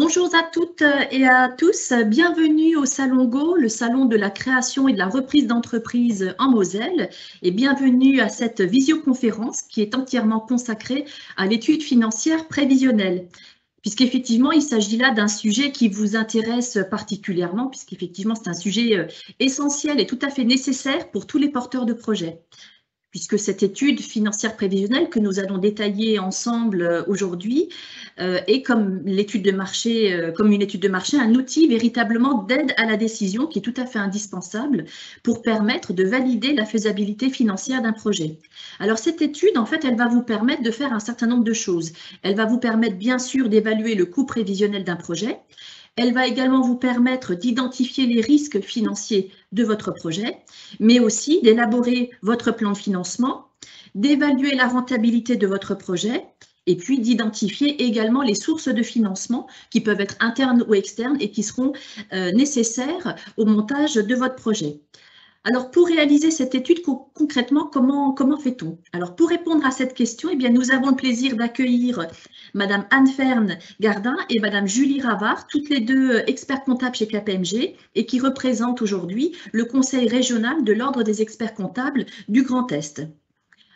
Bonjour à toutes et à tous, bienvenue au Salon Go, le salon de la création et de la reprise d'entreprise en Moselle, et bienvenue à cette visioconférence qui est entièrement consacrée à l'étude financière prévisionnelle. Puisqu'effectivement, il s'agit là d'un sujet qui vous intéresse particulièrement, puisqu'effectivement, c'est un sujet essentiel et tout à fait nécessaire pour tous les porteurs de projets. Puisque cette étude financière prévisionnelle que nous allons détailler ensemble aujourd'hui est comme l'étude de marché, comme une étude de marché, un outil véritablement d'aide à la décision qui est tout à fait indispensable pour permettre de valider la faisabilité financière d'un projet. Alors cette étude, en fait, elle va vous permettre de faire un certain nombre de choses. Elle va vous permettre bien sûr d'évaluer le coût prévisionnel d'un projet. Elle va également vous permettre d'identifier les risques financiers de votre projet, mais aussi d'élaborer votre plan de financement, d'évaluer la rentabilité de votre projet, et puis d'identifier également les sources de financement qui peuvent être internes ou externes et qui seront nécessaires au montage de votre projet. Alors, pour réaliser cette étude, concrètement, comment fait-on? Alors, pour répondre à cette question, eh bien, nous avons le plaisir d'accueillir Madame Anne-Ferne Gardin et Madame Julie Ravard, toutes les deux experts comptables chez KPMG et qui représentent aujourd'hui le Conseil régional de l'Ordre des experts comptables du Grand Est.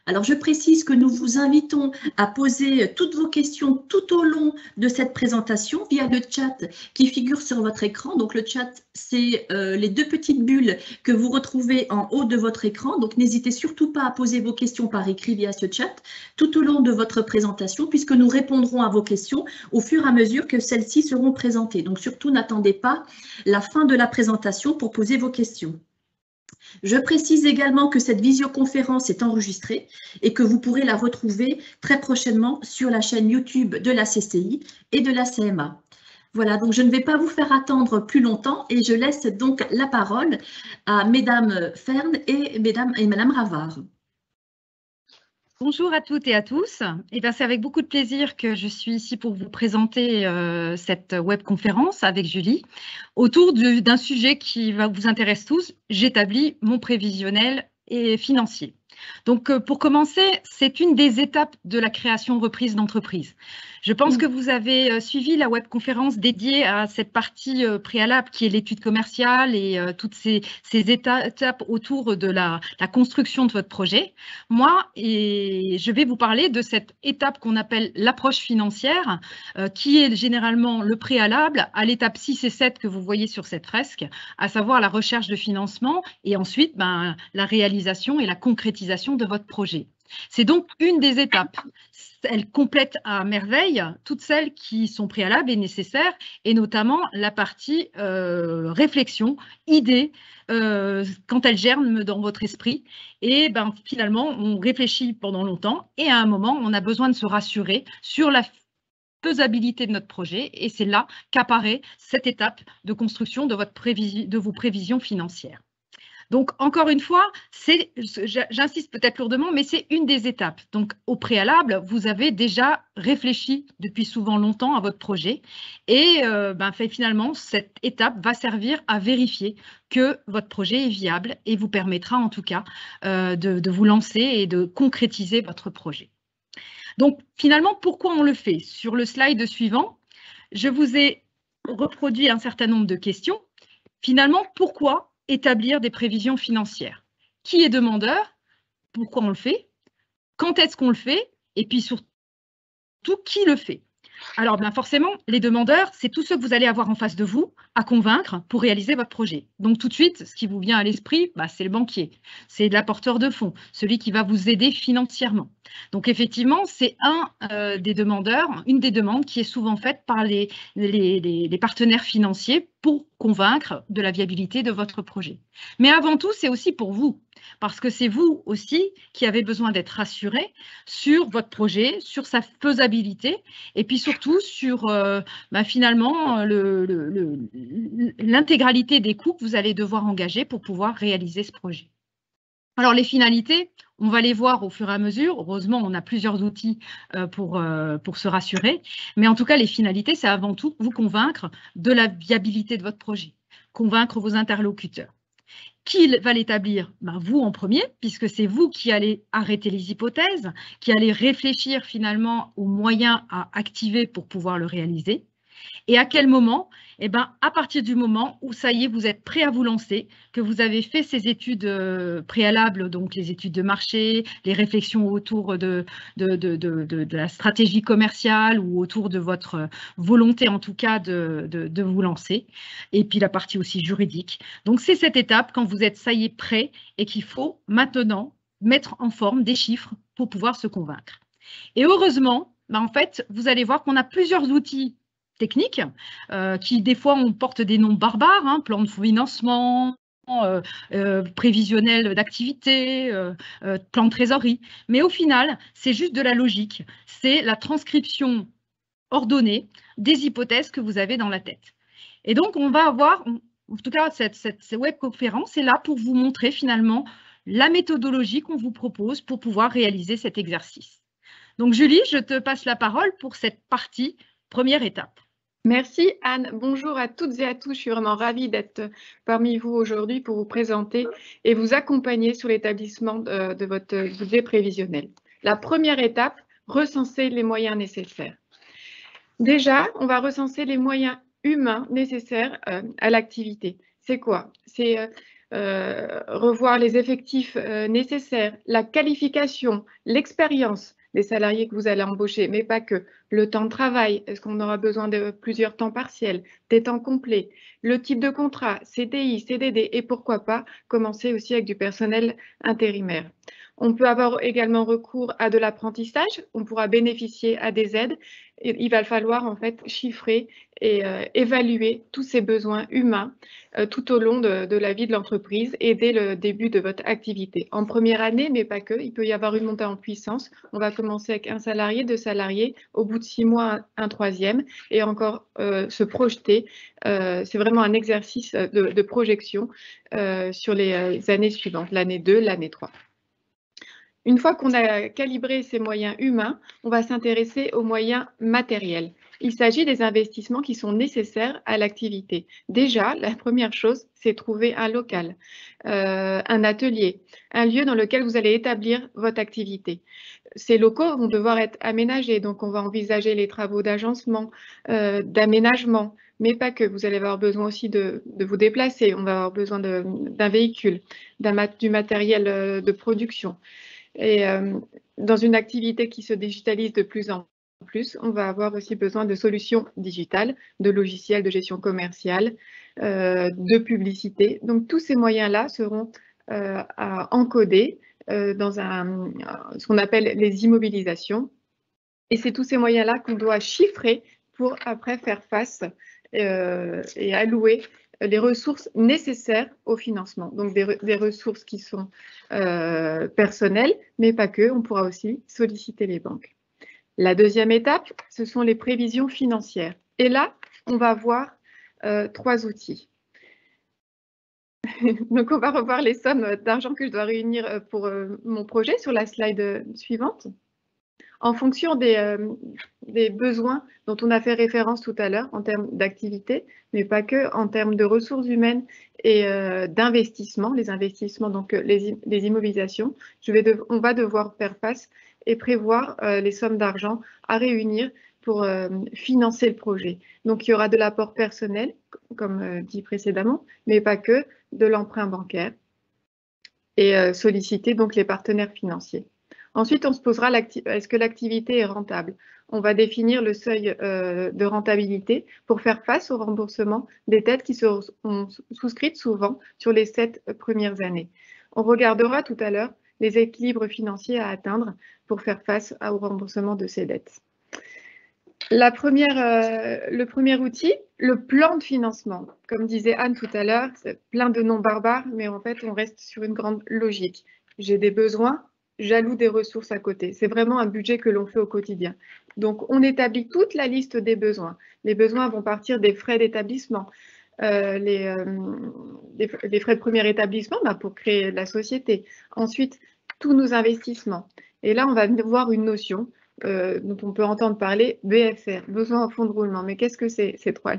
Alors, je précise que nous vous invitons à poser toutes vos questions tout au long de cette présentation via le chat qui figure sur votre écran. Donc, le chat, c'est les deux petites bulles que vous retrouvez en haut de votre écran. Donc, n'hésitez surtout pas à poser vos questions par écrit via ce chat tout au long de votre présentation, puisque nous répondrons à vos questions au fur et à mesure que celles-ci seront présentées. Donc, surtout, n'attendez pas la fin de la présentation pour poser vos questions. Je précise également que cette visioconférence est enregistrée et que vous pourrez la retrouver très prochainement sur la chaîne YouTube de la CCI et de la CMA. Voilà, donc je ne vais pas vous faire attendre plus longtemps et je laisse donc la parole à Mesdames Ferne et Madame Ravard. Bonjour à toutes et à tous. C'est avec beaucoup de plaisir que je suis ici pour vous présenter cette webconférence avec Julie autour d'un sujet qui vous intéresse tous. J'établis mon prévisionnel et financier. Donc, pour commencer, c'est une des étapes de la création-reprise d'entreprise. Je pense que vous avez suivi la webconférence dédiée à cette partie préalable qui est l'étude commerciale et toutes ces étapes autour de la construction de votre projet. Moi, je vais vous parler de cette étape qu'on appelle l'approche financière, qui est généralement le préalable à l'étape 6 et 7 que vous voyez sur cette fresque, à savoir la recherche de financement et ensuite la réalisation et la concrétisation de votre projet. C'est donc une des étapes. Elle complète à merveille toutes celles qui sont préalables et nécessaires, et notamment la partie réflexion, idée, quand elle germe dans votre esprit. Et finalement, on réfléchit pendant longtemps et à un moment, on a besoin de se rassurer sur la faisabilité de notre projet, et c'est là qu'apparaît cette étape de construction de vos prévisions financières. Donc, encore une fois, j'insiste peut-être lourdement, mais c'est une des étapes. Donc, au préalable, vous avez déjà réfléchi depuis souvent longtemps à votre projet et finalement, cette étape va servir à vérifier que votre projet est viable et vous permettra en tout cas de vous lancer et de concrétiser votre projet. Donc, finalement, pourquoi on le fait? Sur le slide suivant, je vous ai reproduit un certain nombre de questions. Finalement, pourquoi établir des prévisions financières? Qui est demandeur? Pourquoi on le fait? Quand est-ce qu'on le fait? Et puis surtout, qui le fait? Alors, forcément, les demandeurs, c'est tous ceux que vous allez avoir en face de vous à convaincre pour réaliser votre projet. Donc, tout de suite, ce qui vous vient à l'esprit, c'est le banquier, c'est l'apporteur de fonds, celui qui va vous aider financièrement. Donc, effectivement, c'est des demandeurs, une des demandes qui est souvent faite par les partenaires financiers pour convaincre de la viabilité de votre projet. Mais avant tout, c'est aussi pour vous, parce que c'est vous aussi qui avez besoin d'être rassuré sur votre projet, sur sa faisabilité, et puis surtout sur finalement l'intégralité des coûts que vous allez devoir engager pour pouvoir réaliser ce projet. Alors, les finalités, on va les voir au fur et à mesure. Heureusement, on a plusieurs outils pour se rassurer. Mais en tout cas, les finalités, c'est avant tout vous convaincre de la viabilité de votre projet, convaincre vos interlocuteurs. Qui va l'établir? Vous en premier, puisque c'est vous qui allez arrêter les hypothèses, qui allez réfléchir finalement aux moyens à activer pour pouvoir le réaliser. Et à quel moment? Eh bien, à partir du moment où, ça y est, vous êtes prêt à vous lancer, que vous avez fait ces études préalables, donc les études de marché, les réflexions autour de la stratégie commerciale ou autour de votre volonté, en tout cas, de vous lancer. Et puis, la partie aussi juridique. Donc, c'est cette étape quand vous êtes, ça y est, prêt et qu'il faut maintenant mettre en forme des chiffres pour pouvoir se convaincre. Et heureusement, en fait, vous allez voir qu'on a plusieurs outils techniques qui, des fois, on porte des noms barbares, hein, plan de financement, prévisionnel d'activité, plan de trésorerie. Mais au final, c'est juste de la logique. C'est la transcription ordonnée des hypothèses que vous avez dans la tête. Et donc, on va avoir, en tout cas, cette webconférence est là pour vous montrer finalement la méthodologie qu'on vous propose pour pouvoir réaliser cet exercice. Donc, Julie, je te passe la parole pour cette partie, première étape. Merci Anne. Bonjour à toutes et à tous. Je suis vraiment ravie d'être parmi vous aujourd'hui pour vous présenter et vous accompagner sur l'établissement de votre budget prévisionnel. La première étape, recenser les moyens nécessaires. Déjà, on va recenser les moyens humains nécessaires à l'activité. C'est quoi? C'est revoir les effectifs nécessaires, la qualification, l'expérience des salariés que vous allez embaucher, mais pas que. Le temps de travail, est-ce qu'on aura besoin de plusieurs temps partiels, des temps complets, le type de contrat, CDI, CDD, et pourquoi pas commencer aussi avec du personnel intérimaire. On peut avoir également recours à de l'apprentissage, on pourra bénéficier à des aides. Il va falloir en fait chiffrer et évaluer tous ces besoins humains tout au long de la vie de l'entreprise et dès le début de votre activité. En première année, mais pas que, il peut y avoir une montée en puissance. On va commencer avec un salarié, 2 salariés, au bout de 6 mois, un troisième, et encore se projeter. C'est vraiment un exercice de projection sur les années suivantes, l'année 2, l'année 3. Une fois qu'on a calibré ces moyens humains, on va s'intéresser aux moyens matériels. Il s'agit des investissements qui sont nécessaires à l'activité. Déjà, la première chose, c'est trouver un local, un atelier, un lieu dans lequel vous allez établir votre activité. Ces locaux vont devoir être aménagés, donc on va envisager les travaux d'agencement, d'aménagement, mais pas que. Vous allez avoir besoin aussi de vous déplacer, on va avoir besoin d'un véhicule, du matériel de production. Et dans une activité qui se digitalise de plus en plus, on va avoir aussi besoin de solutions digitales, de logiciels de gestion commerciale, de publicité. Donc tous ces moyens-là seront à encoder dans ce qu'on appelle les immobilisations. Et c'est tous ces moyens-là qu'on doit chiffrer pour après faire face et allouer les ressources nécessaires au financement. Donc des ressources qui sont personnelles, mais pas que. On pourra aussi solliciter les banques. La deuxième étape, ce sont les prévisions financières. Et là, on va voir 3 outils. Donc, on va revoir les sommes d'argent que je dois réunir pour mon projet sur la slide suivante. En fonction des besoins dont on a fait référence tout à l'heure en termes d'activité, mais pas que, en termes de ressources humaines et d'investissement, les investissements, donc les immobilisations, on va devoir faire face et prévoir les sommes d'argent à réunir pour financer le projet. Donc, il y aura de l'apport personnel, comme dit précédemment, mais pas que, de l'emprunt bancaire et solliciter donc les partenaires financiers. Ensuite, on se posera est-ce que l'activité est rentable? On va définir le seuil de rentabilité pour faire face au remboursement des dettes qui seront souscrites souvent sur les 7 premières années. On regardera tout à l'heure les équilibres financiers à atteindre pour faire face au remboursement de ces dettes. Le premier outil, le plan de financement. Comme disait Anne tout à l'heure, c'est plein de noms barbares, mais en fait, on reste sur une grande logique. J'ai des besoins, j'alloue des ressources à côté. C'est vraiment un budget que l'on fait au quotidien. Donc, on établit toute la liste des besoins. Les besoins vont partir des frais d'établissement, les frais de premier établissement pour créer la société. Ensuite, tous nos investissements. Et là, on va voir une notion dont on peut entendre parler, BFR, besoin en fonds de roulement. Mais qu'est-ce que c'est ces 3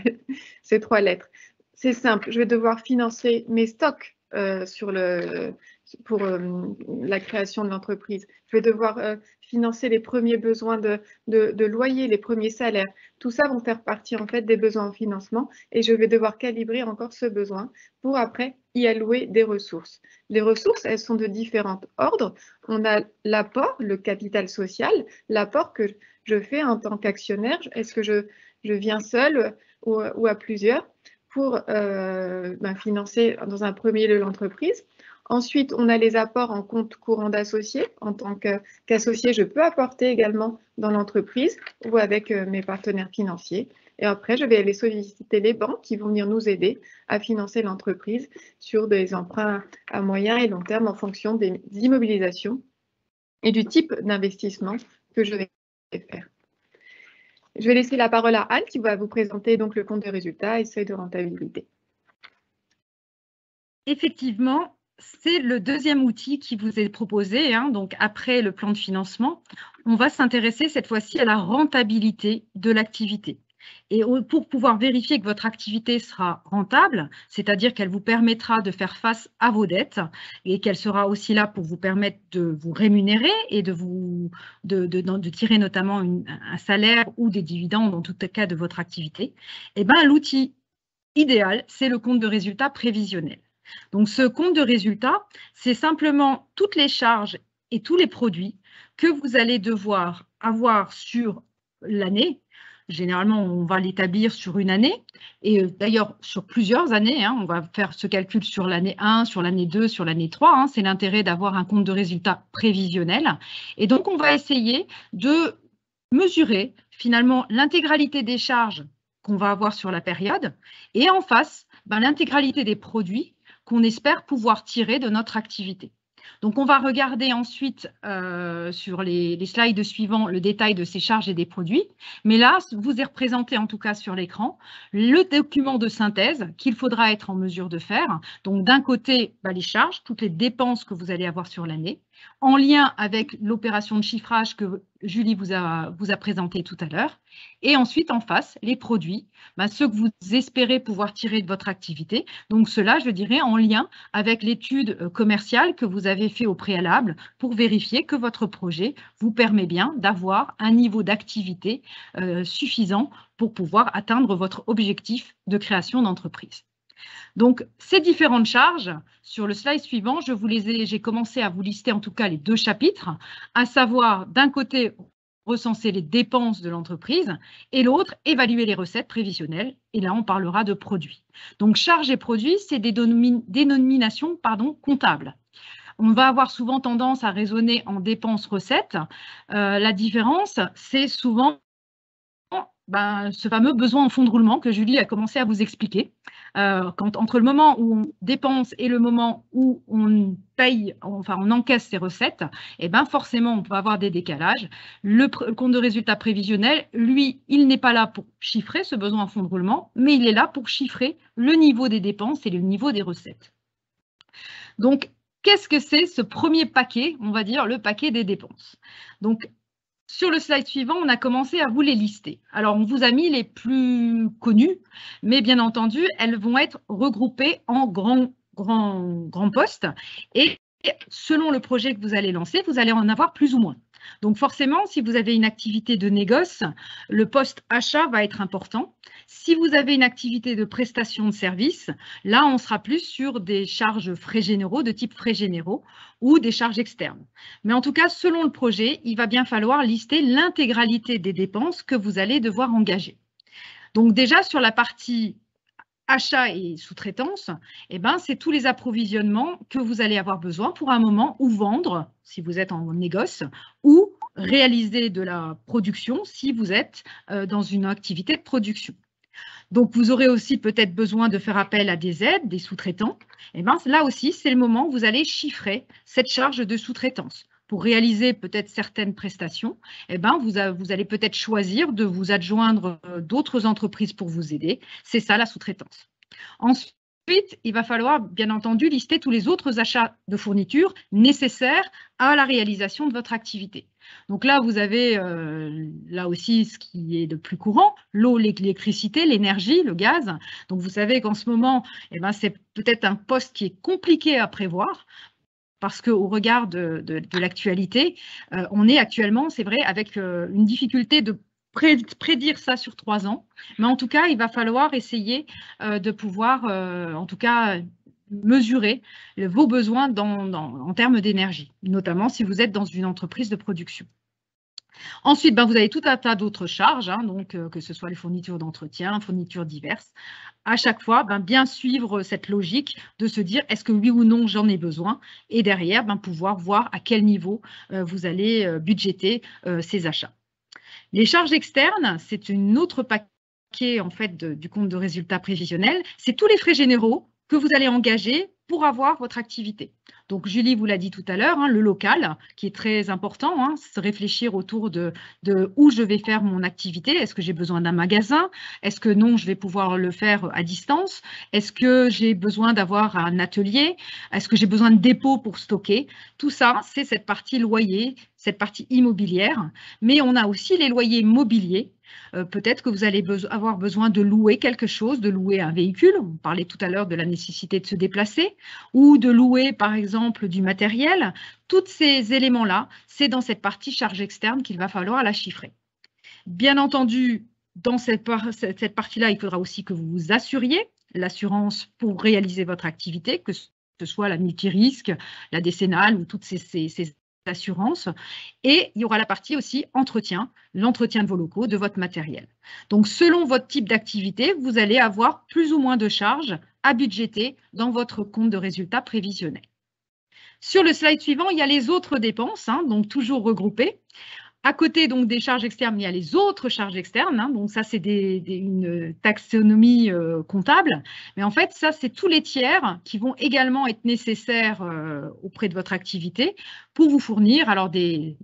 lettres? C'est simple, je vais devoir financer mes stocks sur pour la création de l'entreprise. Je vais devoir financer les premiers besoins de loyer, les premiers salaires. Tout ça vont faire partie en fait des besoins en financement et je vais devoir calibrer encore ce besoin pour après y allouer des ressources. Les ressources, elles sont de différents ordres. On a l'apport, le capital social, l'apport que je fais en tant qu'actionnaire. Est-ce que je viens seul ou à plusieurs pour financer dans un premier lieu l'entreprise. Ensuite, on a les apports en compte courant d'associés. En tant qu'associé, je peux apporter également dans l'entreprise ou avec mes partenaires financiers. Et après, je vais aller solliciter les banques qui vont venir nous aider à financer l'entreprise sur des emprunts à moyen et long terme en fonction des immobilisations et du type d'investissement que je vais faire. Je vais laisser la parole à Anne qui va vous présenter donc le compte de résultat et seuil de rentabilité. Effectivement, c'est le deuxième outil qui vous est proposé. Donc, après le plan de financement, on va s'intéresser cette fois-ci à la rentabilité de l'activité. Et pour pouvoir vérifier que votre activité sera rentable, c'est-à-dire qu'elle vous permettra de faire face à vos dettes et qu'elle sera aussi là pour vous permettre de vous rémunérer et de tirer notamment un salaire ou des dividendes en tout cas de votre activité, eh bien, l'outil idéal, c'est le compte de résultat prévisionnel. Donc, ce compte de résultat, c'est simplement toutes les charges et tous les produits que vous allez devoir avoir sur l'année. Généralement, on va l'établir sur une année et d'ailleurs sur plusieurs années. On va faire ce calcul sur l'année 1, sur l'année 2, sur l'année 3. C'est l'intérêt d'avoir un compte de résultat prévisionnel. Et donc, on va essayer de mesurer finalement l'intégralité des charges qu'on va avoir sur la période et en face, l'intégralité des produits qu'on espère pouvoir tirer de notre activité. Donc, on va regarder ensuite sur les slides suivants le détail de ces charges et des produits. Mais là, vous est représenté en tout cas sur l'écran le document de synthèse qu'il faudra être en mesure de faire. Donc, d'un côté, les charges, toutes les dépenses que vous allez avoir sur l'année, en lien avec l'opération de chiffrage que Julie vous a présenté tout à l'heure. Et ensuite, en face, les produits, ceux que vous espérez pouvoir tirer de votre activité. Donc, cela, je dirais, en lien avec l'étude commerciale que vous avez fait au préalable pour vérifier que votre projet vous permet bien d'avoir un niveau d'activité suffisant pour pouvoir atteindre votre objectif de création d'entreprise. Donc, ces différentes charges, sur le slide suivant, j'ai commencé à vous lister en tout cas les deux chapitres, à savoir d'un côté recenser les dépenses de l'entreprise et l'autre évaluer les recettes prévisionnelles. Et là, on parlera de produits. Donc, charges et produits, c'est des dénominations comptables. On va avoir souvent tendance à raisonner en dépenses-recettes. La différence, c'est souvent ce fameux besoin en fonds de roulement que Julie a commencé à vous expliquer. Entre le moment où on dépense et le moment où on paye, on encaisse ses recettes, forcément, on peut avoir des décalages. Le compte de résultat prévisionnel, lui, il n'est pas là pour chiffrer ce besoin en fonds de roulement, mais il est là pour chiffrer le niveau des dépenses et le niveau des recettes. Donc, qu'est-ce que c'est ce premier paquet, on va dire, le paquet des dépenses? Donc, sur le slide suivant, on a commencé à vous les lister. Alors, on vous a mis les plus connus, mais bien entendu, elles vont être regroupées en grands postes. Et selon le projet que vous allez lancer, vous allez en avoir plus ou moins. Donc, forcément, si vous avez une activité de négoce, le poste achat va être important. Si vous avez une activité de prestation de service, là, on sera plus sur des charges frais généraux, de type frais généraux, ou des charges externes. Mais en tout cas, selon le projet, il va bien falloir lister l'intégralité des dépenses que vous allez devoir engager. Donc, déjà, sur la partie achat et sous-traitance, c'est tous les approvisionnements que vous allez avoir besoin pour un moment ou vendre, si vous êtes en négoce, ou réaliser de la production si vous êtes dans une activité de production. Donc, vous aurez aussi peut-être besoin de faire appel à des aides, des sous-traitants. Là aussi, c'est le moment où vous allez chiffrer cette charge de sous-traitance. Pour réaliser peut-être certaines prestations, vous allez peut-être choisir de vous adjoindre d'autres entreprises pour vous aider. C'est ça la sous-traitance. Ensuite, il va falloir bien entendu lister tous les autres achats de fournitures nécessaires à la réalisation de votre activité. Donc là, vous avez là aussi ce qui est le plus courant, l'eau, l'électricité, l'énergie, le gaz. Donc vous savez qu'en ce moment, c'est peut-être un poste qui est compliqué à prévoir. parce qu'au regard de l'actualité, on est actuellement, c'est vrai, avec une difficulté de prédire ça sur 3 ans. Mais en tout cas, il va falloir essayer de pouvoir, en tout cas, mesurer vos besoins en termes d'énergie, notamment si vous êtes dans une entreprise de production. Ensuite, vous avez tout un tas d'autres charges, hein, donc que ce soit les fournitures d'entretien, fournitures diverses. À chaque fois, bien suivre cette logique de se dire est-ce que oui ou non j'en ai besoin, et derrière pouvoir voir à quel niveau vous allez budgéter ces achats. Les charges externes, c'est une autre paquet en fait du compte de résultat prévisionnel. C'est tous les frais généraux que vous allez engager pour avoir votre activité. Donc, Julie vous l'a dit tout à l'heure, hein, le local, qui est très important, hein, se réfléchir autour de où je vais faire mon activité. Est-ce que j'ai besoin d'un magasin? Est-ce que non, je vais pouvoir le faire à distance? Est-ce que j'ai besoin d'avoir un atelier? Est-ce que j'ai besoin de dépôts pour stocker? Tout ça, c'est cette partie loyer, cette partie immobilière. Mais on a aussi les loyers mobiliers. Peut-être que vous allez avoir besoin de louer quelque chose, de louer un véhicule. On parlait tout à l'heure de la nécessité de se déplacer ou de louer, par exemple, du matériel. Tous ces éléments-là, c'est dans cette partie charge externe qu'il va falloir la chiffrer. Bien entendu, dans cette partie-là, il faudra aussi que vous vous assuriez l'assurance pour réaliser votre activité, que ce soit la multirisque, la décennale ou toutes ces assurances. Et il y aura la partie aussi entretien, l'entretien de vos locaux, de votre matériel. Donc, selon votre type d'activité, vous allez avoir plus ou moins de charges à budgéter dans votre compte de résultat prévisionnel. Sur le slide suivant, il y a les autres dépenses, hein, donc toujours regroupées. À côté donc des charges externes, il y a les autres charges externes. Hein, donc ça, c'est une taxonomie comptable. Mais en fait, ça, c'est tous les tiers qui vont également être nécessaires auprès de votre activité pour vous fournir alors des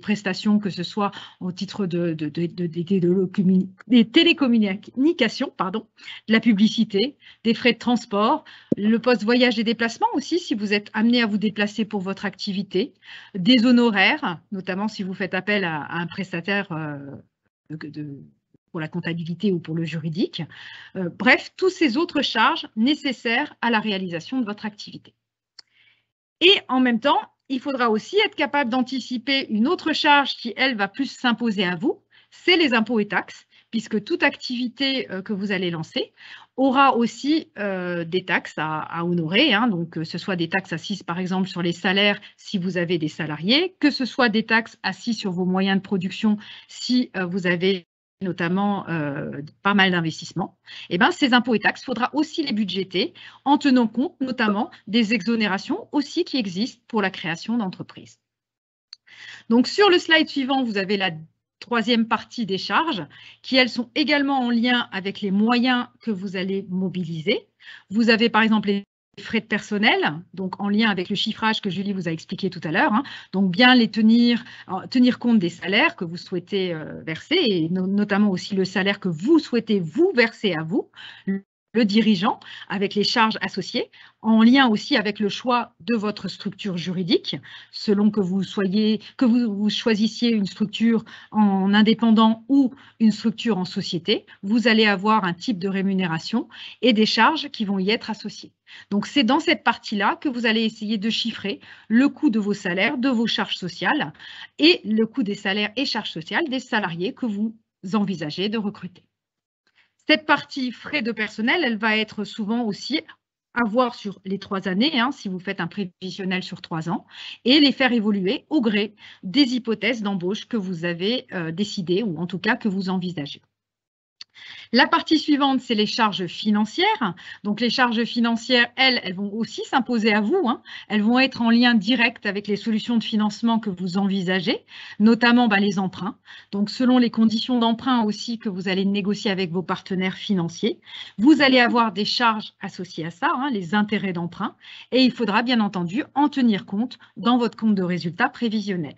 prestations, que ce soit au titre des télécommunications, pardon, de la publicité, des frais de transport, le post-voyage et déplacement aussi, si vous êtes amené à vous déplacer pour votre activité, des honoraires, notamment si vous faites appel à un prestataire pour la comptabilité ou pour le juridique. Bref, toutes ces autres charges nécessaires à la réalisation de votre activité. Et en même temps, il faudra aussi être capable d'anticiper une autre charge qui, elle, va plus s'imposer à vous, c'est les impôts et taxes, puisque toute activité que vous allez lancer aura aussi des taxes à honorer, hein, donc que ce soit des taxes assises par exemple sur les salaires si vous avez des salariés, que ce soit des taxes assises sur vos moyens de production si vous avez notamment pas mal d'investissements. Et ces impôts et taxes, il faudra aussi les budgéter en tenant compte notamment des exonérations aussi qui existent pour la création d'entreprises. Donc sur le slide suivant, vous avez la troisième partie des charges qui, elles, sont également en lien avec les moyens que vous allez mobiliser. Vous avez par exemple les frais de personnel, donc en lien avec le chiffrage que Julie vous a expliqué tout à l'heure. Hein. Donc bien les tenir compte des salaires que vous souhaitez verser et notamment aussi le salaire que vous souhaitez vous verser à vous, le dirigeant, avec les charges associées, en lien aussi avec le choix de votre structure juridique, selon que vous choisissiez une structure en indépendant ou une structure en société, vous allez avoir un type de rémunération et des charges qui vont y être associées. Donc, c'est dans cette partie-là que vous allez essayer de chiffrer le coût de vos salaires, de vos charges sociales et le coût des salaires et charges sociales des salariés que vous envisagez de recruter. Cette partie frais de personnel, elle va être souvent aussi à voir sur les 3 années, hein, si vous faites un prévisionnel sur 3 ans, et les faire évoluer au gré des hypothèses d'embauche que vous avez décidées ou en tout cas que vous envisagez. La partie suivante, c'est les charges financières. Donc, les charges financières, elles vont aussi s'imposer à vous. Hein. Elles vont être en lien direct avec les solutions de financement que vous envisagez, notamment les emprunts. Donc, selon les conditions d'emprunt aussi que vous allez négocier avec vos partenaires financiers, vous allez avoir des charges associées à ça, hein, les intérêts d'emprunt, et il faudra bien entendu en tenir compte dans votre compte de résultat prévisionnel.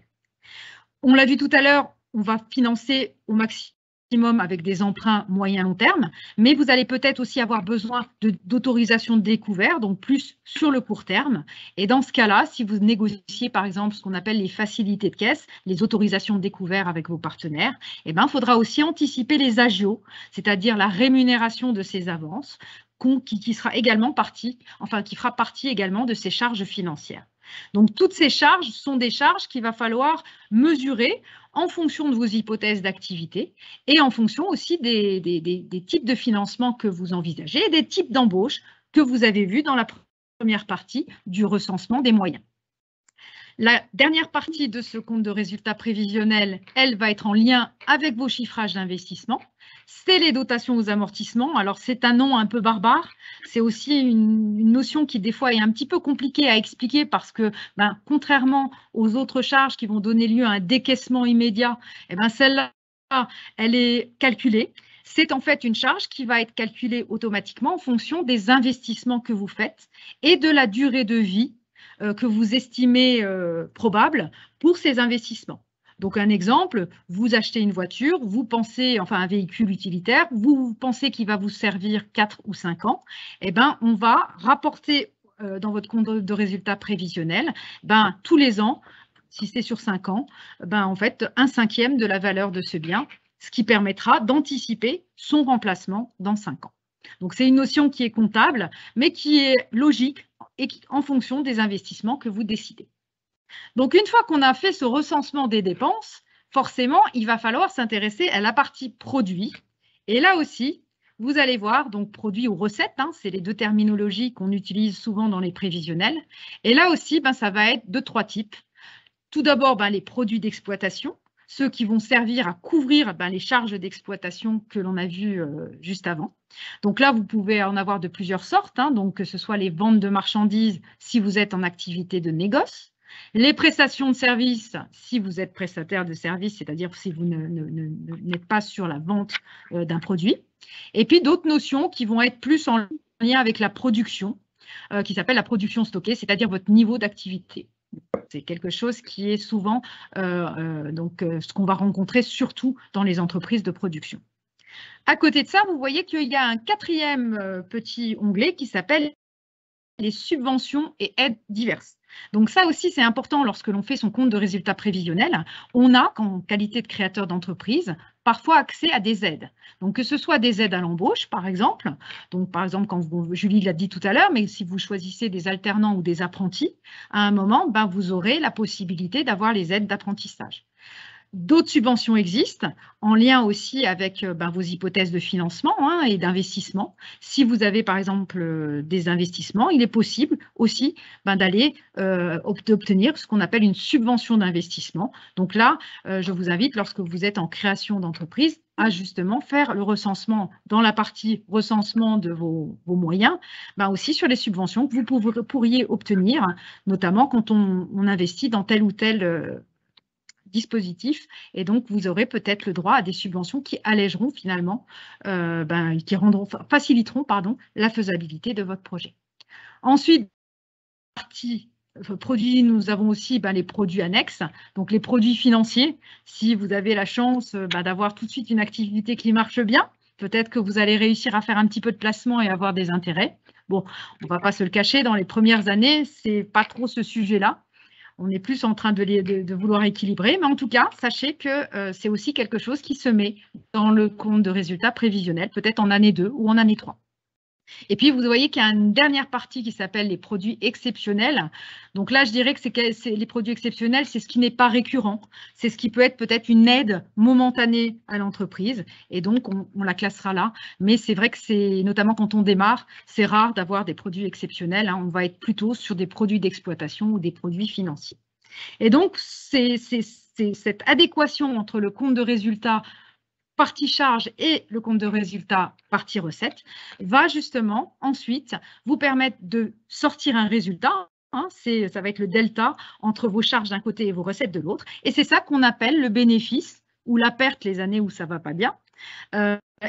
On l'a vu tout à l'heure, on va financer au maximum avec des emprunts moyen-long terme, mais vous allez peut-être aussi avoir besoin d'autorisation de découvert, donc plus sur le court terme. Et dans ce cas-là, si vous négociez par exemple ce qu'on appelle les facilités de caisse, les autorisations de découvert avec vos partenaires, il faudra aussi anticiper les agios, c'est-à-dire la rémunération de ces avances, qui sera également qui fera partie également de ces charges financières. Donc, toutes ces charges sont des charges qu'il va falloir mesurer en fonction de vos hypothèses d'activité et en fonction aussi des types de financement que vous envisagez et des types d'embauche que vous avez vus dans la première partie du recensement des moyens. La dernière partie de ce compte de résultats prévisionnels, elle va être en lien avec vos chiffrages d'investissement. C'est les dotations aux amortissements. Alors, c'est un nom un peu barbare. C'est aussi une notion qui, des fois, est un petit peu compliquée à expliquer parce que, contrairement aux autres charges qui vont donner lieu à un décaissement immédiat, celle-là, elle est calculée. C'est en fait une charge qui va être calculée automatiquement en fonction des investissements que vous faites et de la durée de vie que vous estimez probable pour ces investissements. Donc, un exemple, vous achetez une voiture, vous pensez, enfin un véhicule utilitaire, vous pensez qu'il va vous servir 4 ou 5 ans, on va rapporter dans votre compte de résultats prévisionnel, tous les ans, si c'est sur 5 ans, en fait, 1/5 de la valeur de ce bien, ce qui permettra d'anticiper son remplacement dans 5 ans. Donc, c'est une notion qui est comptable, mais qui est logique et en fonction des investissements que vous décidez. Donc, une fois qu'on a fait ce recensement des dépenses, forcément, il va falloir s'intéresser à la partie produit. Et là aussi, vous allez voir, donc produit ou recette, c'est les deux terminologies qu'on utilise souvent dans les prévisionnels. Et là aussi, ça va être de 3 types. Tout d'abord, les produits d'exploitation, ceux qui vont servir à couvrir les charges d'exploitation que l'on a vues juste avant. Donc là, vous pouvez en avoir de plusieurs sortes, donc que ce soit les ventes de marchandises si vous êtes en activité de négoce, les prestations de services si vous êtes prestataire de services, c'est-à-dire si vous n'êtes pas sur la vente d'un produit, et puis d'autres notions qui vont être plus en lien avec la production, qui s'appelle la production stockée, c'est-à-dire votre niveau d'activité. C'est quelque chose qui est souvent ce qu'on va rencontrer surtout dans les entreprises de production. À côté de ça, vous voyez qu'il y a un 4e petit onglet qui s'appelle les subventions et aides diverses. Donc ça aussi, c'est important lorsque l'on fait son compte de résultats prévisionnels. On a, en qualité de créateur d'entreprise, parfois accès à des aides. Donc que ce soit des aides à l'embauche, par exemple. Donc par exemple, Julie l'a dit tout à l'heure, mais si vous choisissez des alternants ou des apprentis, à un moment, vous aurez la possibilité d'avoir les aides d'apprentissage. D'autres subventions existent, en lien aussi avec vos hypothèses de financement et d'investissement. Si vous avez par exemple des investissements, il est possible aussi d'aller obtenir ce qu'on appelle une subvention d'investissement. Donc là, je vous invite, lorsque vous êtes en création d'entreprise, à justement faire le recensement dans la partie recensement de vos moyens, aussi sur les subventions que vous pourriez obtenir, notamment quand on investit dans tel ou tel dispositif, et donc vous aurez peut-être le droit à des subventions qui allégeront finalement, faciliteront la faisabilité de votre projet. Ensuite, partie produits, nous avons aussi les produits annexes, donc les produits financiers. Si vous avez la chance d'avoir tout de suite une activité qui marche bien, peut-être que vous allez réussir à faire un petit peu de placement et avoir des intérêts. Bon, on ne va pas se le cacher, dans les premières années, ce n'est pas trop ce sujet-là. On est plus en train de vouloir équilibrer, mais en tout cas, sachez que c'est aussi quelque chose qui se met dans le compte de résultats prévisionnels, peut-être en année 2 ou en année 3. Et puis, vous voyez qu'il y a une dernière partie qui s'appelle les produits exceptionnels. Donc là, je dirais que les produits exceptionnels, c'est ce qui n'est pas récurrent. C'est ce qui peut être peut-être une aide momentanée à l'entreprise. Et donc, on la classera là. Mais c'est vrai que c'est, notamment quand on démarre, c'est rare d'avoir des produits exceptionnels. On va être plutôt sur des produits d'exploitation ou des produits financiers. Et donc, c'est cette adéquation entre le compte de résultats partie charge et le compte de résultat partie recette va justement ensuite vous permettre de sortir un résultat. Ça va être le delta entre vos charges d'un côté et vos recettes de l'autre. Et c'est ça qu'on appelle le bénéfice ou la perte les années où ça ne va pas bien.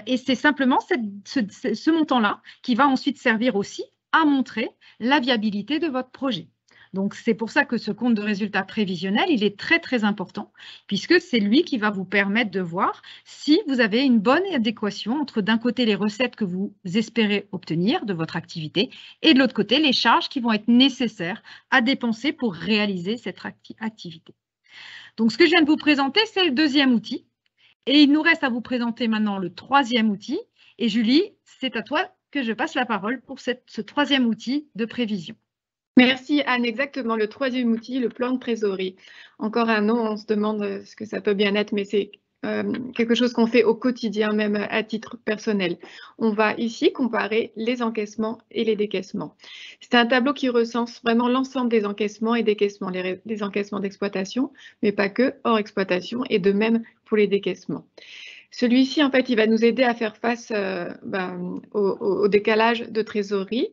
Et c'est simplement ce montant-là qui va ensuite servir aussi à montrer la viabilité de votre projet. Donc, c'est pour ça que ce compte de résultats prévisionnel, il est très, très important, puisque c'est lui qui va vous permettre de voir si vous avez une bonne adéquation entre, d'un côté, les recettes que vous espérez obtenir de votre activité et de l'autre côté, les charges qui vont être nécessaires à dépenser pour réaliser cette activité. Donc, ce que je viens de vous présenter, c'est le 2e outil. Et il nous reste à vous présenter maintenant le 3e outil. Et Julie, c'est à toi que je passe la parole pour ce 3e outil de prévision. Merci Anne, exactement. Le troisième outil, le plan de trésorerie. Encore un nom, on se demande ce que ça peut bien être, mais c'est quelque chose qu'on fait au quotidien, même à titre personnel. On va ici comparer les encaissements et les décaissements. C'est un tableau qui recense vraiment l'ensemble des encaissements et décaissements, les encaissements d'exploitation, mais pas que, hors exploitation, et de même pour les décaissements. Celui-ci, en fait, il va nous aider à faire face au décalage de trésorerie.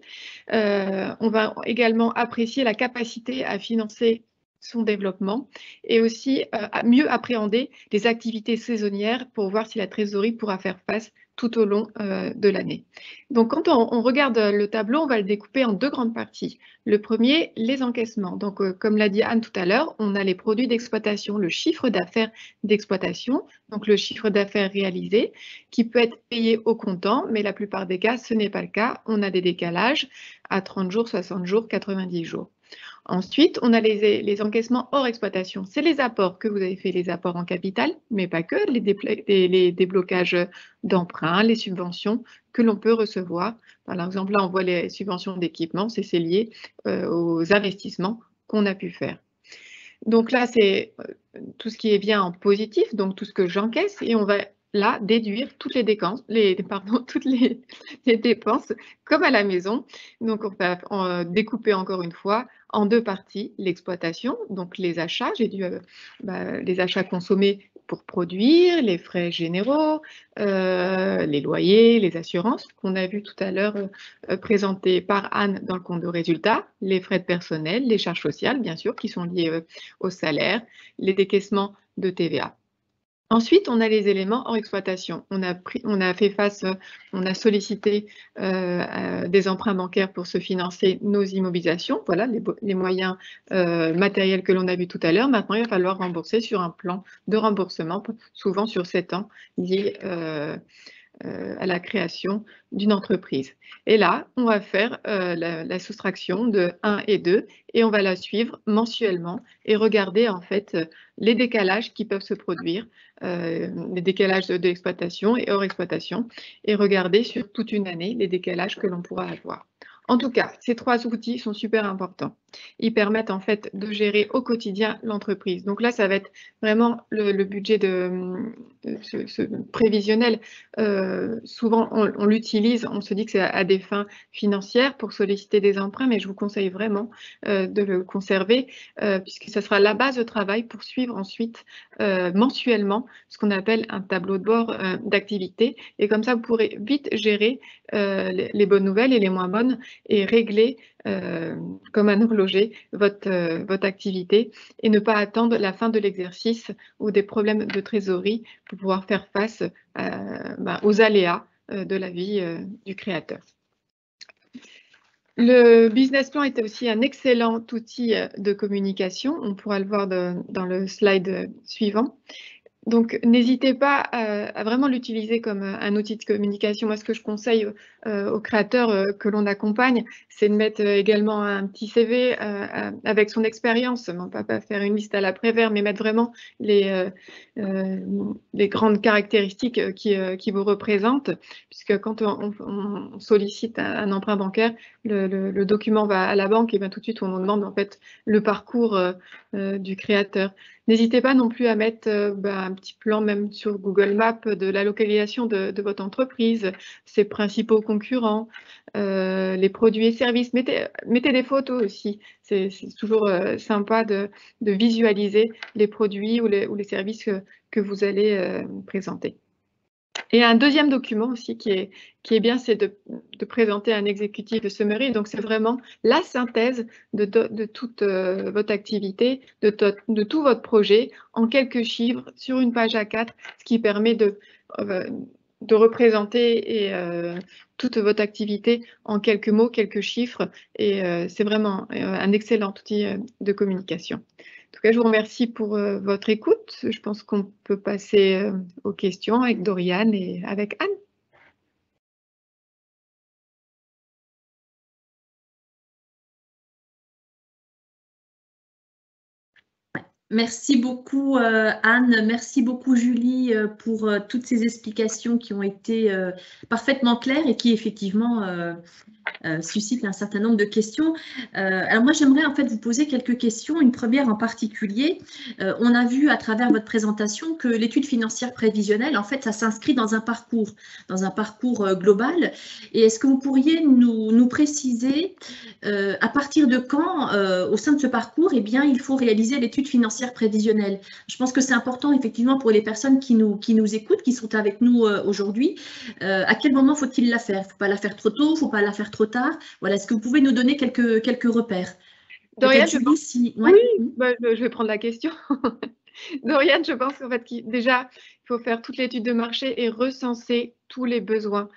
On va également apprécier la capacité à financer son développement et aussi à mieux appréhender les activités saisonnières pour voir si la trésorerie pourra faire face tout au long de l'année. Donc, quand on regarde le tableau, on va le découper en deux grandes parties. Le premier, les encaissements. Donc, comme l'a dit Anne tout à l'heure, on a les produits d'exploitation, le chiffre d'affaires d'exploitation, donc le chiffre d'affaires réalisé, qui peut être payé au comptant, mais la plupart des cas, ce n'est pas le cas. On a des décalages à 30 jours, 60 jours, 90 jours. Ensuite, on a les encaissements hors exploitation. C'est les apports que vous avez fait, les apports en capital, mais pas que, les déblocages d'emprunts, les subventions que l'on peut recevoir. Par exemple, là, on voit les subventions d'équipement, c'est lié aux investissements qu'on a pu faire. Donc là, c'est tout ce qui est bien en positif, donc tout ce que j'encaisse, et on va là déduire toutes les dépenses, toutes les dépenses comme à la maison. Donc on va découper encore une fois en deux parties l'exploitation, donc les achats, j'ai dû les achats consommés pour produire, les frais généraux, les loyers, les assurances qu'on a vu tout à l'heure présentés par Anne dans le compte de résultat, les frais de personnel, les charges sociales bien sûr qui sont liées au salaire, les décaissements de TVA. Ensuite, on a les éléments hors exploitation. On a fait face, on a sollicité des emprunts bancaires pour se financer nos immobilisations. Voilà les moyens matériels que l'on a vus tout à l'heure. Maintenant, il va falloir rembourser sur un plan de remboursement, souvent sur 7 ans, lié à la création d'une entreprise. Et là, on va faire la soustraction de 1 et 2 et on va la suivre mensuellement et regarder en fait les décalages qui peuvent se produire, les décalages d'exploitation et hors exploitation, et regarder sur toute une année les décalages que l'on pourra avoir. En tout cas, ces trois outils sont super importants. Ils permettent en fait de gérer au quotidien l'entreprise. Donc là, ça va être vraiment le budget ce prévisionnel. Souvent, on l'utilise, on se dit que c'est à des fins financières pour solliciter des emprunts, mais je vous conseille vraiment de le conserver puisque ça sera la base de travail pour suivre ensuite mensuellement ce qu'on appelle un tableau de bord d'activité. Et comme ça, vous pourrez vite gérer les bonnes nouvelles et les moins bonnes et régler comme un horloger votre activité et ne pas attendre la fin de l'exercice ou des problèmes de trésorerie pour pouvoir faire face aux aléas de la vie du créateur. Le business plan est aussi un excellent outil de communication. On pourra le voir dans le slide suivant. Donc, n'hésitez pas à vraiment l'utiliser comme un outil de communication. Moi, ce que je conseille aux créateurs que l'on accompagne, c'est de mettre également un petit CV avec son expérience. Non pas faire une liste à l'après-vert, mais mettre vraiment les grandes caractéristiques qui vous représentent. Puisque quand on sollicite un emprunt bancaire, le document va à la banque et bien tout de suite, on nous demande en fait le parcours du créateur. N'hésitez pas non plus à mettre un petit plan même sur Google Maps de la localisation de votre entreprise, ses principaux concurrents, les produits et services. Mettez des photos aussi. C'est toujours sympa de visualiser les produits ou les services que vous allez présenter. Et un deuxième document aussi qui est bien, c'est de présenter un executive summary. Donc, c'est vraiment la synthèse de toute votre activité, de tout votre projet en quelques chiffres sur une page A4, ce qui permet de représenter toute votre activité en quelques mots, quelques chiffres. Et c'est vraiment un excellent outil de communication. En tout cas, je vous remercie pour votre écoute. Je pense qu'on peut passer aux questions avec Doriane et avec Anne. Merci beaucoup Anne, merci beaucoup Julie pour toutes ces explications qui ont été parfaitement claires et qui effectivement suscite un certain nombre de questions. Alors moi, j'aimerais en fait vous poser quelques questions. Une première en particulier. On a vu à travers votre présentation que l'étude financière prévisionnelle, en fait, ça s'inscrit dans un parcours global. Et est-ce que vous pourriez nous préciser à partir de quand, au sein de ce parcours, eh bien, il faut réaliser l'étude financière prévisionnelle? Je pense que c'est important effectivement pour les personnes qui nous écoutent, qui sont avec nous aujourd'hui. À quel moment faut-il la faire? Il ne faut pas la faire trop tôt, il ne faut pas la faire trop tard. Voilà, est-ce que vous pouvez nous donner quelques repères? Dorian, Ouais. Oui, je vais prendre la question. Dorian, je pense qu'en fait, déjà, il faut faire toute l'étude de marché et recenser tous les besoins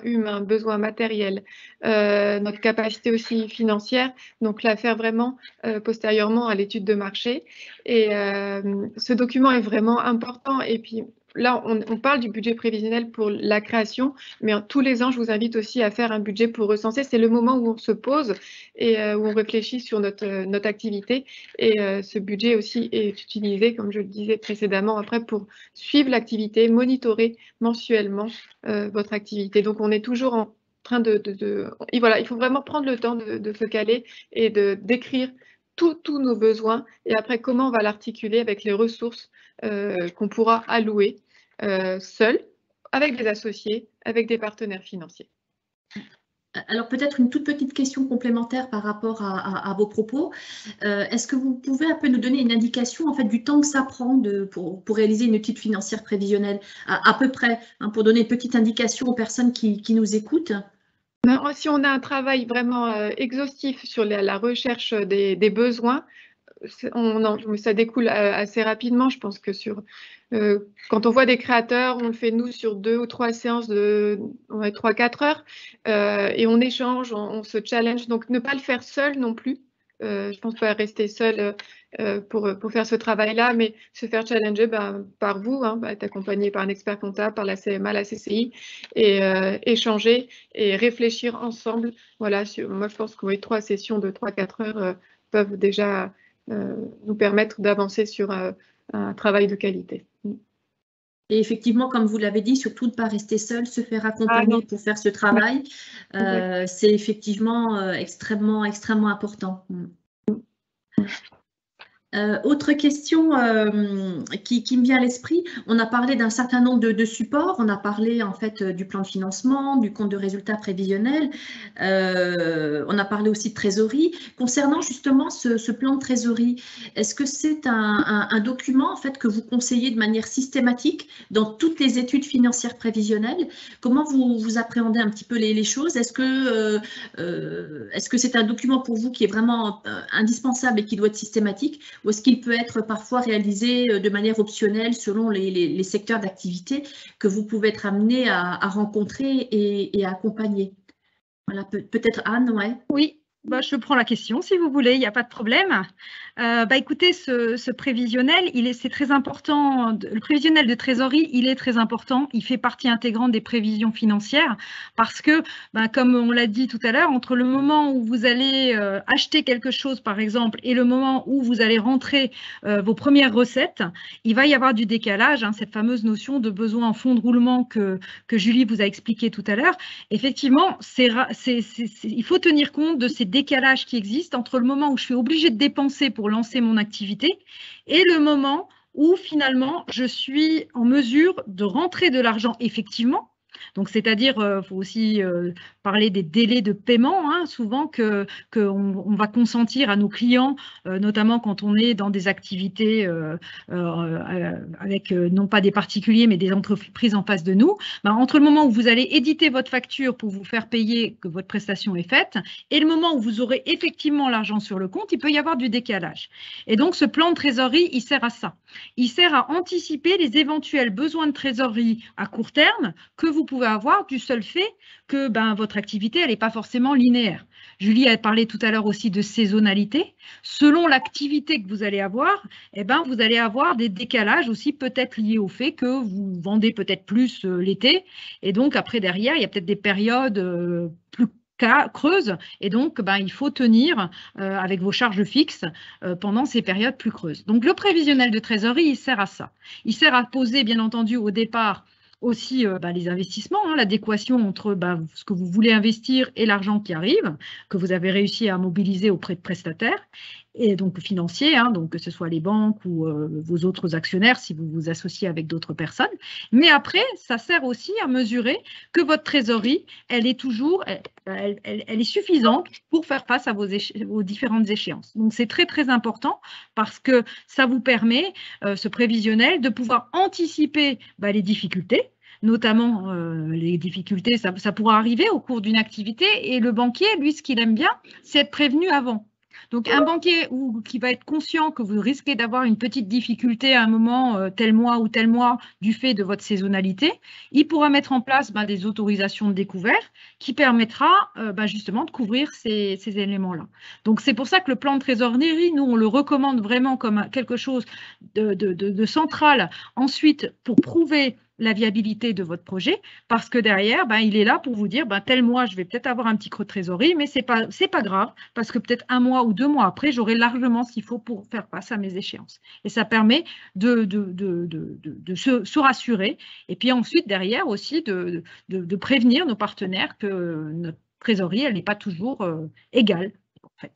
humains, besoins matériels, notre capacité aussi financière, donc la faire vraiment postérieurement à l'étude de marché. Et ce document est vraiment important. Et puis là, on parle du budget prévisionnel pour la création, mais tous les ans, je vous invite aussi à faire un budget pour recenser. C'est le moment où on se pose et où on réfléchit sur notre activité. Et ce budget aussi est utilisé, comme je le disais précédemment, après pour suivre l'activité, monitorer mensuellement votre activité. Donc, on est toujours en train et voilà, il faut vraiment prendre le temps de se caler et de décrire tous nos besoins et après comment on va l'articuler avec les ressources qu'on pourra allouer seul, avec des associés, avec des partenaires financiers. Alors peut-être une toute petite question complémentaire par rapport à vos propos. Est-ce que vous pouvez un peu nous donner une indication en fait du temps que ça prend pour réaliser une étude financière prévisionnelle à peu près, hein, pour donner une petite indication aux personnes qui nous écoutent? Si on a un travail vraiment exhaustif sur la recherche des besoins, ça découle assez rapidement. Je pense que quand on voit des créateurs, on le fait nous sur 2 ou 3 séances de 3-4 heures et on échange, on se challenge. Donc ne pas le faire seul non plus. Je pense pas rester seul pour faire ce travail-là, mais se faire challenger par vous, être accompagné par un expert comptable, par la CMA, la CCI, et échanger et réfléchir ensemble. Voilà, moi je pense que 3 sessions de 3-4 heures peuvent déjà nous permettre d'avancer sur un travail de qualité. Et effectivement, comme vous l'avez dit, surtout de ne pas rester seul, se faire accompagner pour faire ce travail, c'est effectivement extrêmement important. Autre question qui me vient à l'esprit, on a parlé d'un certain nombre de supports, on a parlé en fait du plan de financement, du compte de résultat prévisionnel, on a parlé aussi de trésorerie. Concernant justement ce plan de trésorerie, est-ce que c'est un document en fait que vous conseillez de manière systématique dans toutes les études financières prévisionnelles? Comment vous appréhendez un petit peu les choses? Est-ce que c'est un document pour vous qui est vraiment indispensable et qui doit être systématique? Ou est-ce qu'il peut être parfois réalisé de manière optionnelle selon les secteurs d'activité que vous pouvez être amené à rencontrer et à accompagner? Voilà, peut-être Anne, ouais. Oui. Je prends la question si vous voulez, il n'y a pas de problème. Écoutez, ce prévisionnel, c'est très important. Le prévisionnel de trésorerie, il est très important. Il fait partie intégrante des prévisions financières parce que, comme on l'a dit tout à l'heure, entre le moment où vous allez acheter quelque chose, par exemple, et le moment où vous allez rentrer vos premières recettes, il va y avoir du décalage, cette fameuse notion de besoin en fonds de roulement que Julie vous a expliqué tout à l'heure. Effectivement, il faut tenir compte de ces décalage qui existe entre le moment où je suis obligée de dépenser pour lancer mon activité et le moment où finalement je suis en mesure de rentrer de l'argent effectivement. Donc, c'est-à-dire, il faut aussi parler des délais de paiement, souvent qu'on va consentir à nos clients, notamment quand on est dans des activités avec non pas des particuliers, mais des entreprises en face de nous. Entre le moment où vous allez éditer votre facture pour vous faire payer que votre prestation est faite et le moment où vous aurez effectivement l'argent sur le compte, il peut y avoir du décalage. Et donc, ce plan de trésorerie, il sert à ça. Il sert à anticiper les éventuels besoins de trésorerie à court terme que vous pouvez avoir du seul fait que votre activité, elle n'est pas forcément linéaire. Julie a parlé tout à l'heure aussi de saisonnalité. Selon l'activité que vous allez avoir, vous allez avoir des décalages aussi peut-être liés au fait que vous vendez peut-être plus l'été. Et donc, après, derrière, il y a peut-être des périodes plus creuses. Et donc, il faut tenir avec vos charges fixes pendant ces périodes plus creuses. Donc, le prévisionnel de trésorerie, il sert à ça. Il sert à poser, bien entendu, au départ, aussi les investissements, hein, l'adéquation entre ce que vous voulez investir et l'argent qui arrive, que vous avez réussi à mobiliser auprès de prestataires, et donc financiers, hein, donc que ce soit les banques ou vos autres actionnaires si vous vous associez avec d'autres personnes. Mais après, ça sert aussi à mesurer que votre trésorerie, elle est toujours, elle est suffisante pour faire face à vos différentes échéances. Donc c'est très très important parce que ça vous permet, ce prévisionnel, de pouvoir anticiper les difficultés. Notamment les difficultés, ça pourra arriver au cours d'une activité, et le banquier, lui, ce qu'il aime bien, c'est être prévenu avant. Donc, un banquier qui va être conscient que vous risquez d'avoir une petite difficulté à un moment, tel mois ou tel mois, du fait de votre saisonnalité, il pourra mettre en place des autorisations de découvert qui permettra justement de couvrir ces éléments-là. Donc, c'est pour ça que le plan de trésorerie, nous, on le recommande vraiment comme quelque chose de central. Ensuite, pour prouver la viabilité de votre projet, parce que derrière, il est là pour vous dire, tel mois, je vais peut-être avoir un petit creux de trésorerie, mais c'est pas grave, parce que peut-être 1 mois ou 2 mois après, j'aurai largement ce qu'il faut pour faire face à mes échéances. Et ça permet de se rassurer, et puis ensuite, derrière aussi, de prévenir nos partenaires que notre trésorerie, elle n'est pas toujours égale, en fait.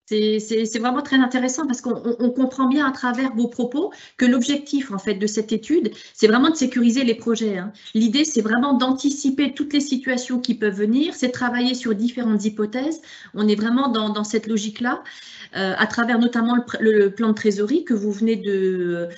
C'est vraiment très intéressant parce qu'on comprend bien à travers vos propos que l'objectif en fait de cette étude, c'est vraiment de sécuriser les projets, hein. L'idée, c'est vraiment d'anticiper toutes les situations qui peuvent venir, c'est travailler sur différentes hypothèses. On est vraiment dans cette logique-là, à travers notamment le plan de trésorerie que vous venez de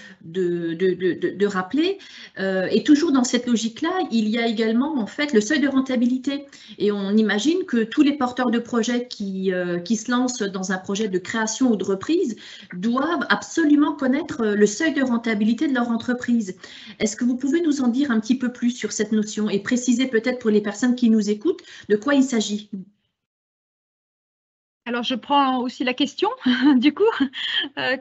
rappeler. Et toujours dans cette logique-là, il y a également en fait le seuil de rentabilité. Et on imagine que tous les porteurs de projets qui se lancent dans un projet de création ou de reprise doivent absolument connaître le seuil de rentabilité de leur entreprise. Est-ce que vous pouvez nous en dire un petit peu plus sur cette notion et préciser peut-être pour les personnes qui nous écoutent de quoi il s'agit? Alors, je prends aussi la question, du coup,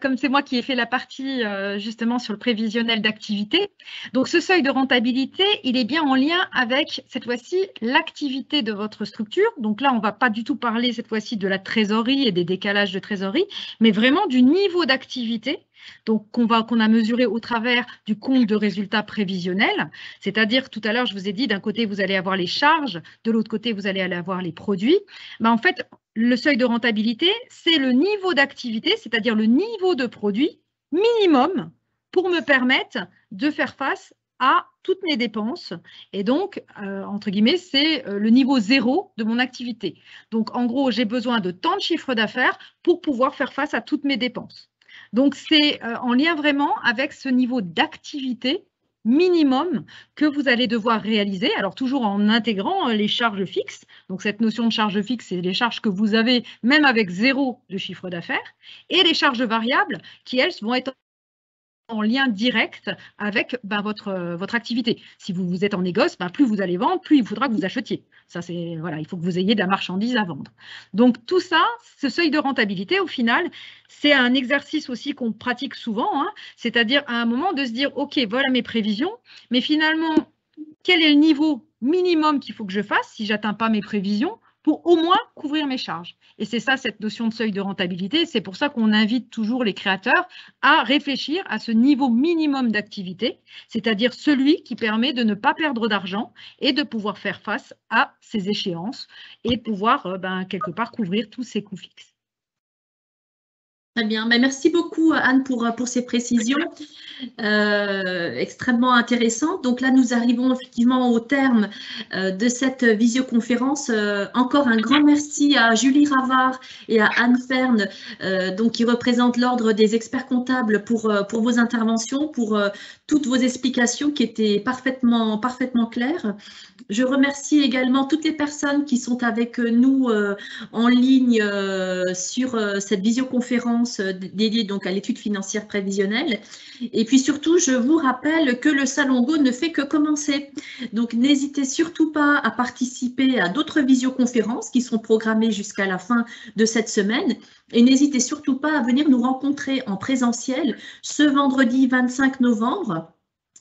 comme c'est moi qui ai fait la partie justement sur le prévisionnel d'activité. Donc, ce seuil de rentabilité, il est bien en lien avec, cette fois-ci, l'activité de votre structure. Donc là, on ne va pas du tout parler cette fois-ci de la trésorerie et des décalages de trésorerie, mais vraiment du niveau d'activité. Donc, qu'on a mesuré au travers du compte de résultats prévisionnels, c'est-à-dire tout à l'heure, je vous ai dit, d'un côté, vous allez avoir les charges, de l'autre côté, vous allez avoir les produits. En fait, le seuil de rentabilité, c'est le niveau d'activité, c'est-à-dire le niveau de produit minimum pour me permettre de faire face à toutes mes dépenses. Et donc, entre guillemets, c'est le niveau 0 de mon activité. Donc, en gros, j'ai besoin de tant de chiffre d'affaires pour pouvoir faire face à toutes mes dépenses. Donc, c'est en lien vraiment avec ce niveau d'activité minimum que vous allez devoir réaliser, alors toujours en intégrant les charges fixes. Donc, cette notion de charge fixe, c'est les charges que vous avez même avec 0 de chiffre d'affaires, et les charges variables qui, elles, vont être en lien direct avec votre activité. Si vous êtes en négoce, plus vous allez vendre, plus il faudra que vous achetiez. Ça, c'est voilà, il faut que vous ayez de la marchandise à vendre. Donc tout ça, ce seuil de rentabilité, au final, c'est un exercice aussi qu'on pratique souvent, hein, c'est-à-dire à un moment de se dire, OK, voilà mes prévisions, mais finalement, quel est le niveau minimum qu'il faut que je fasse si je n'atteins pas mes prévisions pour au moins couvrir mes charges. Et c'est ça, cette notion de seuil de rentabilité. C'est pour ça qu'on invite toujours les créateurs à réfléchir à ce niveau minimum d'activité, c'est-à-dire celui qui permet de ne pas perdre d'argent et de pouvoir faire face à ces échéances et pouvoir quelque part couvrir tous ces coûts fixes. Très bien, merci beaucoup Anne pour ces précisions extrêmement intéressantes. Donc là, nous arrivons effectivement au terme de cette visioconférence. Encore un grand merci à Julie Ravard et à Anne Ferne, donc qui représentent l'Ordre des experts comptables pour vos interventions, pour toutes vos explications qui étaient parfaitement claires. Je remercie également toutes les personnes qui sont avec nous en ligne sur cette visioconférence dédiée donc à l'étude financière prévisionnelle. Et puis surtout, je vous rappelle que le Salon Go ne fait que commencer. Donc n'hésitez surtout pas à participer à d'autres visioconférences qui sont programmées jusqu'à la fin de cette semaine. Et n'hésitez surtout pas à venir nous rencontrer en présentiel ce vendredi 25 novembre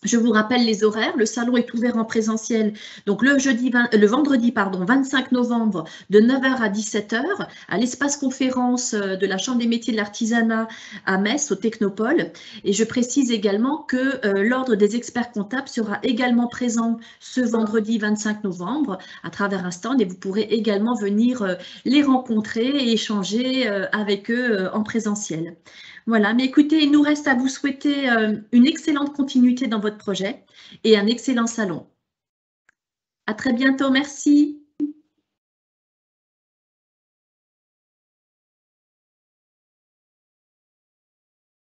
Je vous rappelle les horaires. Le salon est ouvert en présentiel, donc le vendredi 25 novembre de 9 h à 17 h à l'espace conférence de la Chambre des métiers de l'artisanat à Metz, au Technopole. Et je précise également que l'Ordre des experts comptables sera également présent ce vendredi 25 novembre à travers un stand et vous pourrez également venir les rencontrer et échanger avec eux en présentiel. Voilà, mais écoutez, il nous reste à vous souhaiter une excellente continuité dans votre projet et un excellent salon. À très bientôt, merci.